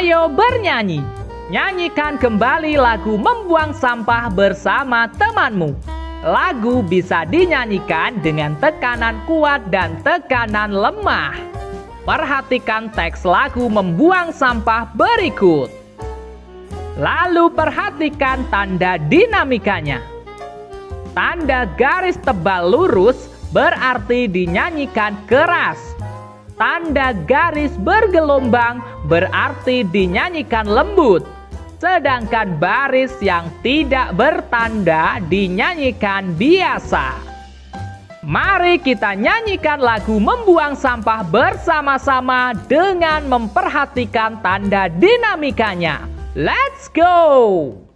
Ayo bernyanyi. Nyanyikan kembali lagu Membuang Sampah bersama temanmu. Lagu bisa dinyanyikan dengan tekanan kuat dan tekanan lemah. Perhatikan teks lagu Membuang Sampah berikut. Lalu perhatikan tanda dinamikanya. Tanda garis tebal lurus berarti dinyanyikan keras. Tanda garis bergelombang berarti dinyanyikan lembut. Sedangkan baris yang tidak bertanda dinyanyikan biasa. Mari kita nyanyikan lagu Membuang Sampah bersama-sama dengan memperhatikan tanda dinamikanya. Let's go!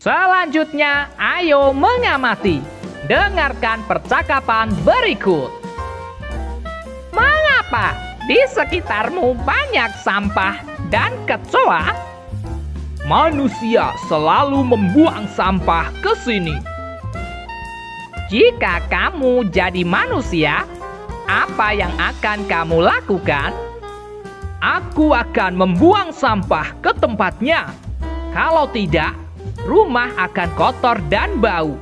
Selanjutnya, ayo mengamati. Dengarkan percakapan berikut. Mengapa di sekitarmu banyak sampah dan kecoa? Manusia selalu membuang sampah ke sini. Jika kamu jadi manusia, apa yang akan kamu lakukan? Aku akan membuang sampah ke tempatnya. Kalau tidak, rumah akan kotor dan bau.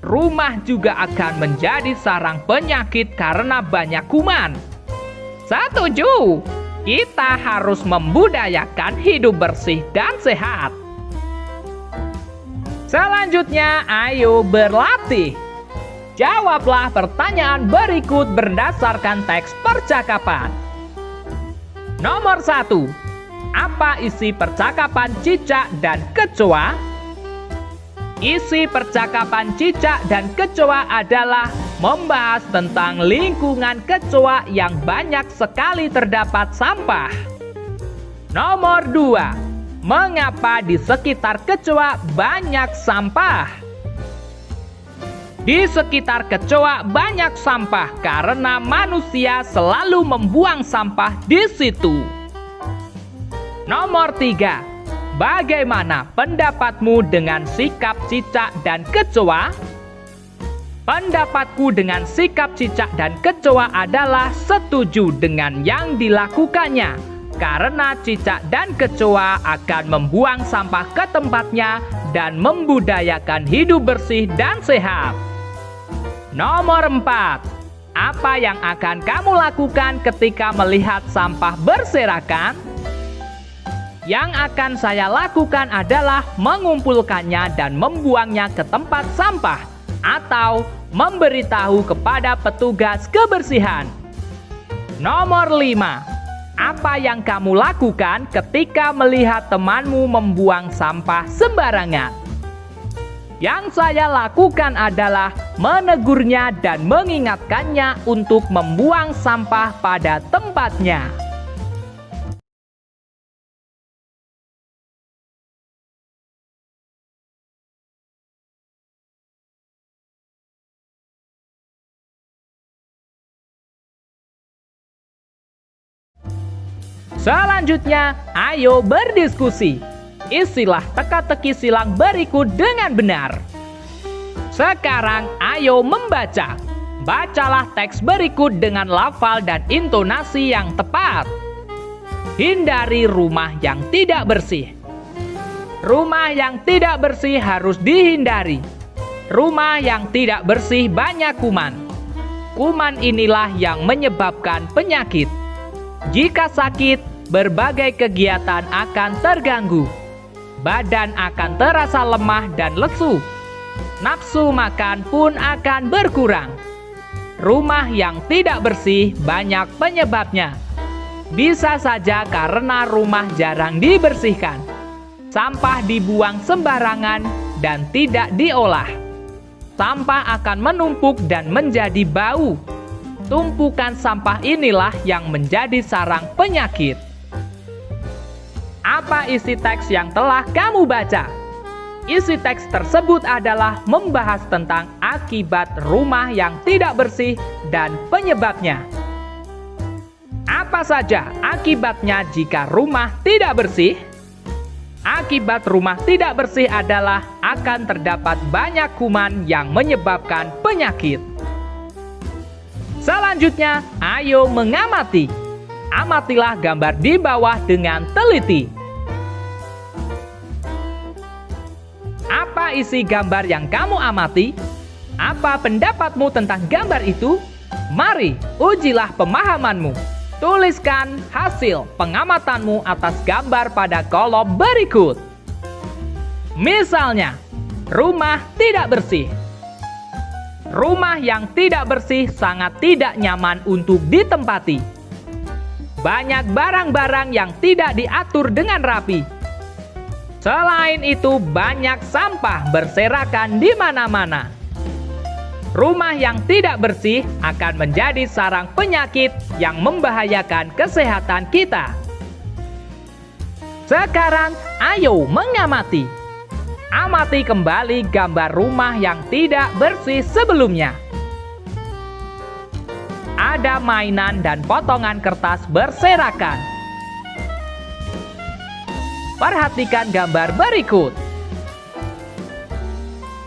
Rumah juga akan menjadi sarang penyakit karena banyak kuman. Setuju, kita harus membudayakan hidup bersih dan sehat. Selanjutnya, ayo berlatih. Jawablah pertanyaan berikut berdasarkan teks percakapan. Nomor 1. Apa isi percakapan cicak dan kecoa? Isi percakapan cicak dan kecoa adalah membahas tentang lingkungan kecoa yang banyak sekali terdapat sampah. Nomor 2. Mengapa di sekitar kecoa banyak sampah? Di sekitar kecoa banyak sampah karena manusia selalu membuang sampah di situ. Nomor 3. Bagaimana pendapatmu dengan sikap cicak dan kecoa? Pendapatku dengan sikap cicak dan kecoa adalah setuju dengan yang dilakukannya, karena cicak dan kecoa akan membuang sampah ke tempatnya dan membudayakan hidup bersih dan sehat. Nomor 4. Apa yang akan kamu lakukan ketika melihat sampah berserakan? Yang akan saya lakukan adalah mengumpulkannya dan membuangnya ke tempat sampah atau memberitahu kepada petugas kebersihan. Nomor 5. Apa yang kamu lakukan ketika melihat temanmu membuang sampah sembarangan? Yang saya lakukan adalah menegurnya dan mengingatkannya untuk membuang sampah pada tempatnya. Selanjutnya, ayo berdiskusi. Isilah teka-teki silang berikut dengan benar. Sekarang, ayo membaca. Bacalah teks berikut dengan lafal dan intonasi yang tepat. Hindari rumah yang tidak bersih. Rumah yang tidak bersih harus dihindari. Rumah yang tidak bersih banyak kuman. Kuman inilah yang menyebabkan penyakit. Jika sakit, berbagai kegiatan akan terganggu. Badan akan terasa lemah dan lesu. Nafsu makan pun akan berkurang. Rumah yang tidak bersih banyak penyebabnya. Bisa saja karena rumah jarang dibersihkan. Sampah dibuang sembarangan dan tidak diolah. Sampah akan menumpuk dan menjadi bau. Tumpukan sampah inilah yang menjadi sarang penyakit. Apa isi teks yang telah kamu baca? Isi teks tersebut adalah membahas tentang akibat rumah yang tidak bersih dan penyebabnya. Apa saja akibatnya jika rumah tidak bersih? Akibat rumah tidak bersih adalah akan terdapat banyak kuman yang menyebabkan penyakit. Selanjutnya, ayo mengamati. Amatilah gambar di bawah dengan teliti. Apa isi gambar yang kamu amati? Apa pendapatmu tentang gambar itu? Mari, ujilah pemahamanmu. Tuliskan hasil pengamatanmu atas gambar pada kolom berikut. Misalnya, rumah tidak bersih. Rumah yang tidak bersih sangat tidak nyaman untuk ditempati. Banyak barang-barang yang tidak diatur dengan rapi. Selain itu, banyak sampah berserakan di mana-mana. Rumah yang tidak bersih akan menjadi sarang penyakit yang membahayakan kesehatan kita. Sekarang, ayo mengamati. Amati kembali gambar rumah yang tidak bersih sebelumnya. Ada mainan dan potongan kertas berserakan. Perhatikan gambar berikut.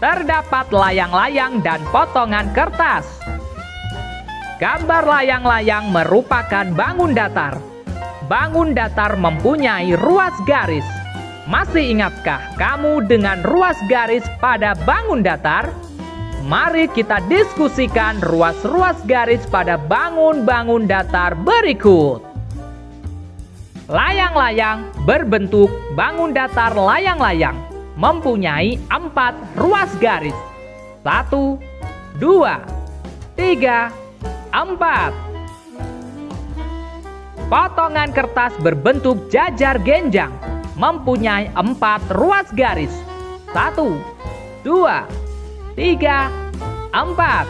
Terdapat layang-layang dan potongan kertas. Gambar layang-layang merupakan bangun datar. Bangun datar mempunyai ruas garis. Masih ingatkah kamu dengan ruas garis pada bangun datar? Mari kita diskusikan ruas-ruas garis pada bangun-bangun datar berikut. Layang-layang berbentuk bangun datar layang-layang mempunyai 4 ruas garis. 1, 2, 3, 4. Potongan kertas berbentuk jajar genjang mempunyai 4 ruas garis. 1, 2, 3, 4.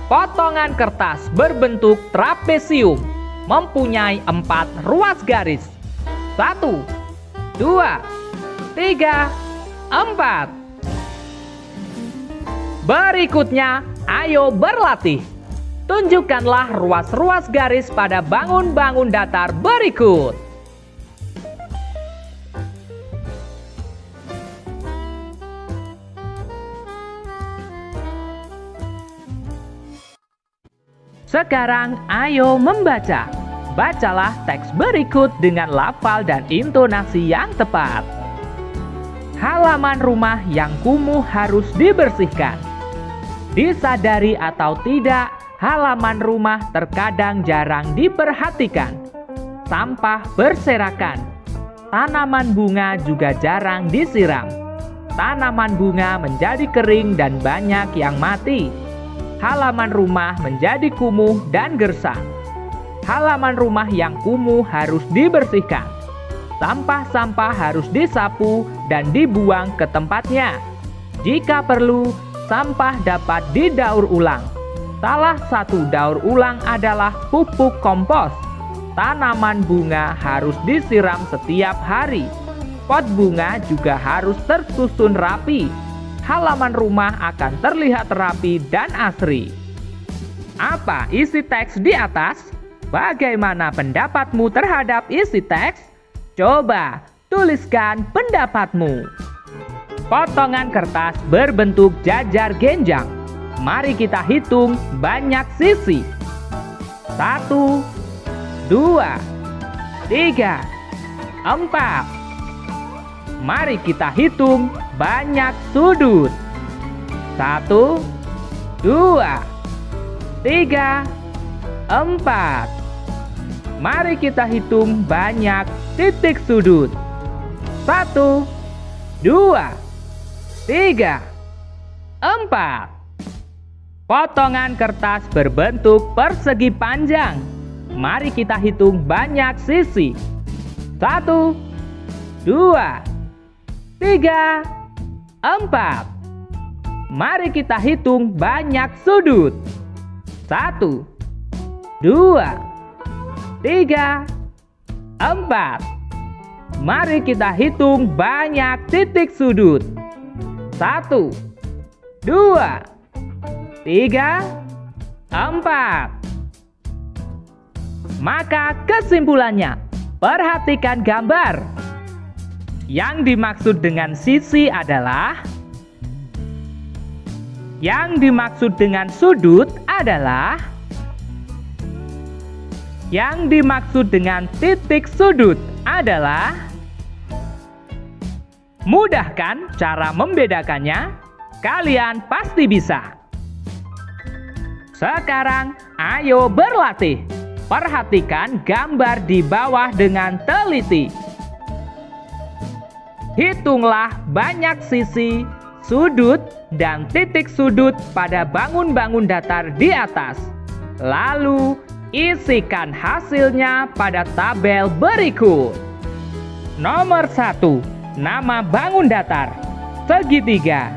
Potongan kertas berbentuk trapesium mempunyai 4 ruas garis. 1, 2, 3, 4. Berikutnya, ayo berlatih. Tunjukkanlah ruas-ruas garis pada bangun-bangun datar berikut. Sekarang, ayo membaca. Bacalah teks berikut dengan lafal dan intonasi yang tepat. Halaman rumah yang kumuh harus dibersihkan. Disadari atau tidak, halaman rumah terkadang jarang diperhatikan. Sampah berserakan. Tanaman bunga juga jarang disiram. Tanaman bunga menjadi kering dan banyak yang mati. Halaman rumah menjadi kumuh dan gersang. Halaman rumah yang kumuh harus dibersihkan. Sampah-sampah harus disapu dan dibuang ke tempatnya. Jika perlu, sampah dapat didaur ulang. Salah satu daur ulang adalah pupuk kompos. Tanaman bunga harus disiram setiap hari. Pot bunga juga harus tersusun rapi. Halaman rumah akan terlihat rapi dan asri. Apa isi teks di atas? Bagaimana pendapatmu terhadap isi teks? Coba tuliskan pendapatmu. Potongan kertas berbentuk jajar genjang. Mari kita hitung banyak sisi. 1, 2, 3, 4. Mari kita hitung banyak sudut. 1, 2, 3, 4. Mari kita hitung banyak titik sudut. 1, 2, 3, 4. Potongan kertas berbentuk persegi panjang. Mari kita hitung banyak sisi. 1, 2, 3, 4. Mari kita hitung banyak sudut. 1, 2, 3, 4. Mari kita hitung banyak titik sudut. 1, 2, 3, 4. Maka kesimpulannya, perhatikan gambar. Yang dimaksud dengan sisi adalah, yang dimaksud dengan sudut adalah, yang dimaksud dengan titik sudut adalah. Mudah kan cara membedakannya? Kalian pasti bisa. Sekarang ayo berlatih. Perhatikan gambar di bawah dengan teliti. Hitunglah banyak sisi, sudut, dan titik sudut pada bangun-bangun datar di atas. Lalu isikan hasilnya pada tabel berikut. Nomor 1. Nama bangun datar. Segitiga.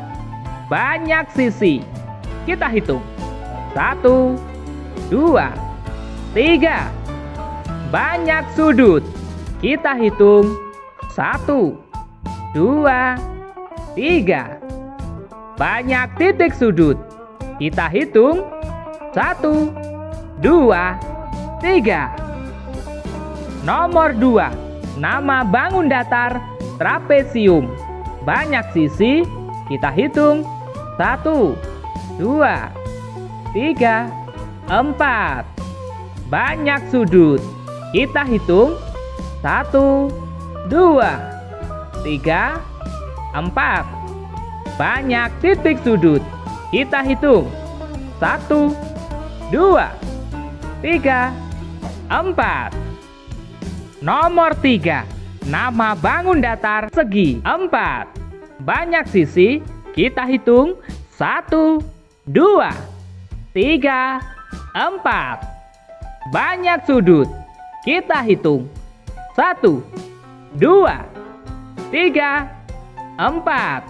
Banyak sisi. Kita hitung. 1, 2, 3. Banyak sudut. Kita hitung. 1, 2, 3. Banyak titik sudut. Kita hitung. 1, 2, 3. Nomor 2. Nama bangun datar trapesium. Banyak sisi. Kita hitung. 1, 2, 3, 4. Banyak sudut. Kita hitung. 1, 2, 3, 4. Banyak titik sudut. Kita hitung. 1, 2, 3, 4. Nomor 3. Nama bangun datar segi 4. Banyak sisi. Kita hitung. 1, 2, 3, 4. Banyak sudut. Kita hitung. 1, 2, 3, 4.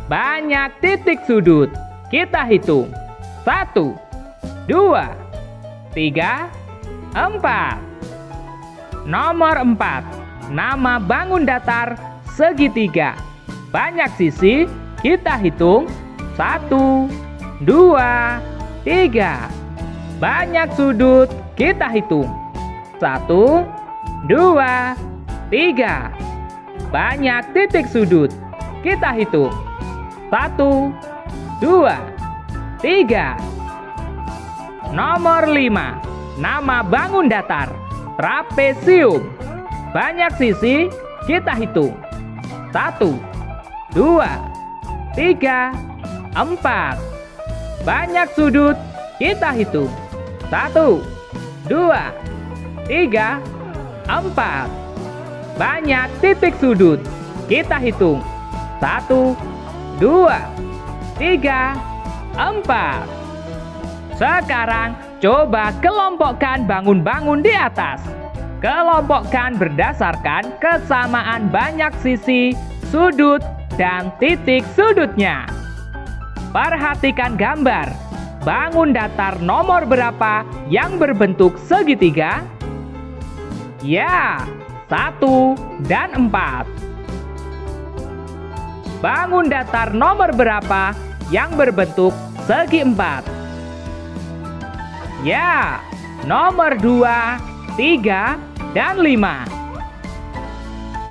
Banyak titik sudut. Kita hitung. 1, 2, 3, 4. Nomor 4. Nama bangun datar segitiga. Banyak sisi. Kita hitung. 1, 2, 3. Banyak sudut. Kita hitung. 1, 2, 3. Banyak titik sudut. Kita hitung. 1, 2, 3. Nomor 5. Nama bangun datar trapesium. Banyak sisi. Kita hitung. 1, 2, 3, 4. Banyak sudut. Kita hitung. 1, 2, 3, 4. Banyak titik sudut. Kita hitung. 1, 2, 3, 4. Sekarang coba kelompokkan bangun-bangun di atas. Kelompokkan berdasarkan kesamaan banyak sisi, sudut, dan titik sudutnya. Perhatikan gambar. Bangun datar nomor berapa yang berbentuk segitiga? Ya, 1 dan 4. Bangun datar nomor berapa yang berbentuk segi 4? Ya, nomor 2, 3, dan 5.